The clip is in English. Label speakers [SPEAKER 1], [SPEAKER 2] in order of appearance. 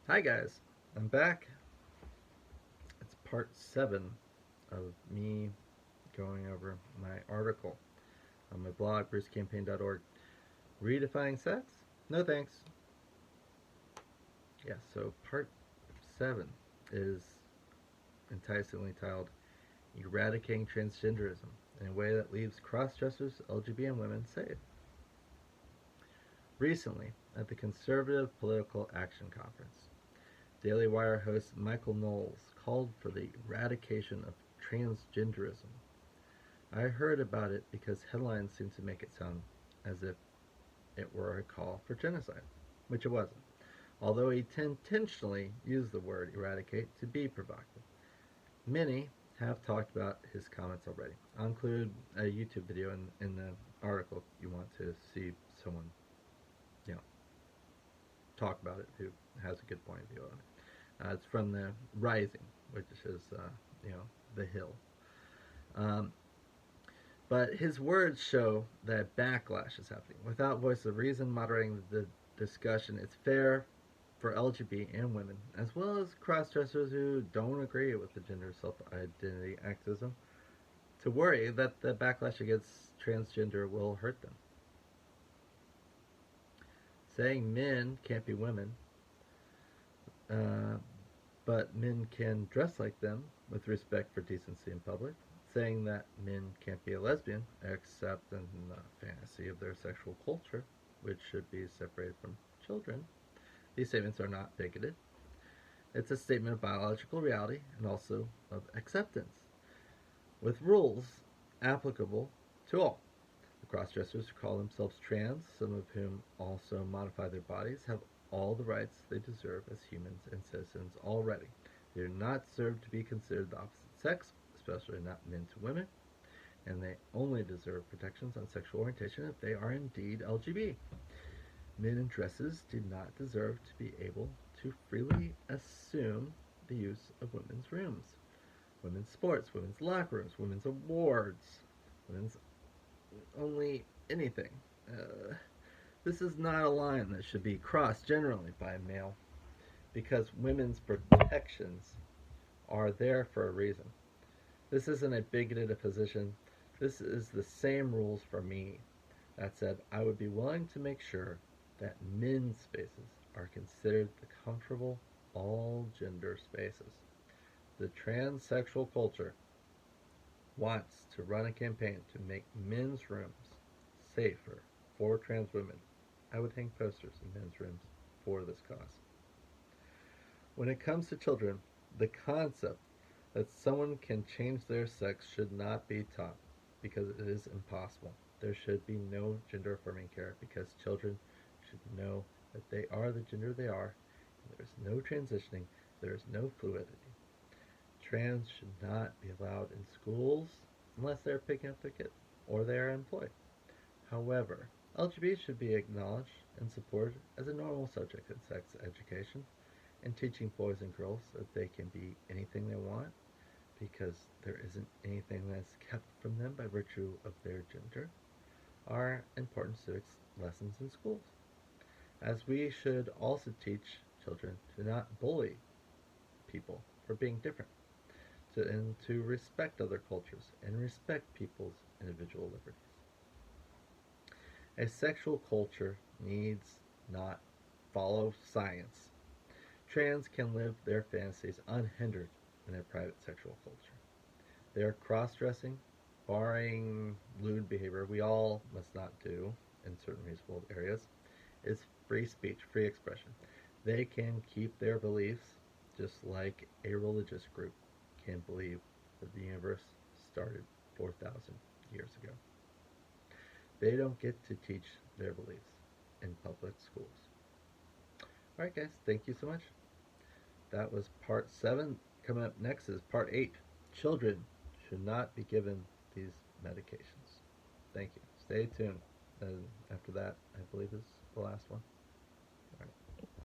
[SPEAKER 1] Hi guys, I'm back. It's part 7 of me going over my article on my blog, brucecampaign.org. Redefining sex? No thanks. Yeah, so part 7 is enticingly titled Eradicating Transgenderism in a way that leaves crossdressers, LGB, and women safe. Recently, at the Conservative Political Action Conference, Daily Wire host Michael Knowles called for the eradication of transgenderism. I heard about it because headlines seem to make it sound as if it were a call for genocide, which it wasn't, although he intentionally used the word eradicate to be provocative. Many have talked about his comments already. I'll include a YouTube video in the article if you want to see someone, you know, talk about it who has a good point of view on it. It's from the Rising, which is, the Hill. Um, But his words show that backlash is happening. Without voice of reason moderating the discussion, it's fair for LGBT and women, as well as cross-dressers who don't agree with the gender self-identity activism, to worry that the backlash against transgender will hurt them. Saying men can't be women, uh, but men can dress like them with respect for decency in public, saying that men can't be a lesbian except in the fantasy of their sexual culture, which should be separated from children. These statements are not bigoted. It's a statement of biological reality and also of acceptance, with rules applicable to all. The crossdressers who call themselves trans, some of whom also modify their bodies, have all the rights they deserve as humans and citizens already. They do not deserve to be considered the opposite sex, especially not men to women, and they only deserve protections on sexual orientation if they are indeed LGB. Men in dresses do not deserve to be able to freely assume the use of women's rooms, women's sports, women's locker rooms, women's awards, women's only anything. Uh, this is not a line that should be crossed generally by a male because women's protections are there for a reason. This isn't a bigoted position. This is the same rules for me. That said, I would be willing to make sure that men's spaces are considered the comfortable all gender spaces. The transsexual culture wants to run a campaign to make men's rooms safer for trans women. I would hang posters in men's rooms for this cause. When it comes to children, the concept that someone can change their sex should not be taught because it is impossible. There should be no gender affirming care because children should know that they are the gender they are. And there is no transitioning, there is no fluidity. Trans should not be allowed in schools unless they are picking up their kid or they are employed. However, LGBT should be acknowledged and supported as a normal subject in sex education and teaching boys and girls that they can be anything they want because there isn't anything that's kept from them by virtue of their gender are important civics lessons in schools. As we should also teach children to not bully people for being different, and to respect other cultures and respect people's individual liberties. A sexual culture needs not follow science. Trans can live their fantasies unhindered in their private sexual culture. Their cross-dressing, barring lewd behavior we all must not do in certain reasonable areas, is free speech, free expression. They can keep their beliefs just like a religious group can believe that the universe started 4,000 years ago. They don't get to teach their beliefs in public schools. Alright, guys, thank you so much. That was part 7. Coming up next is part 8. Children should not be given these medications. Thank you. Stay tuned. And after that, I believe is the last one.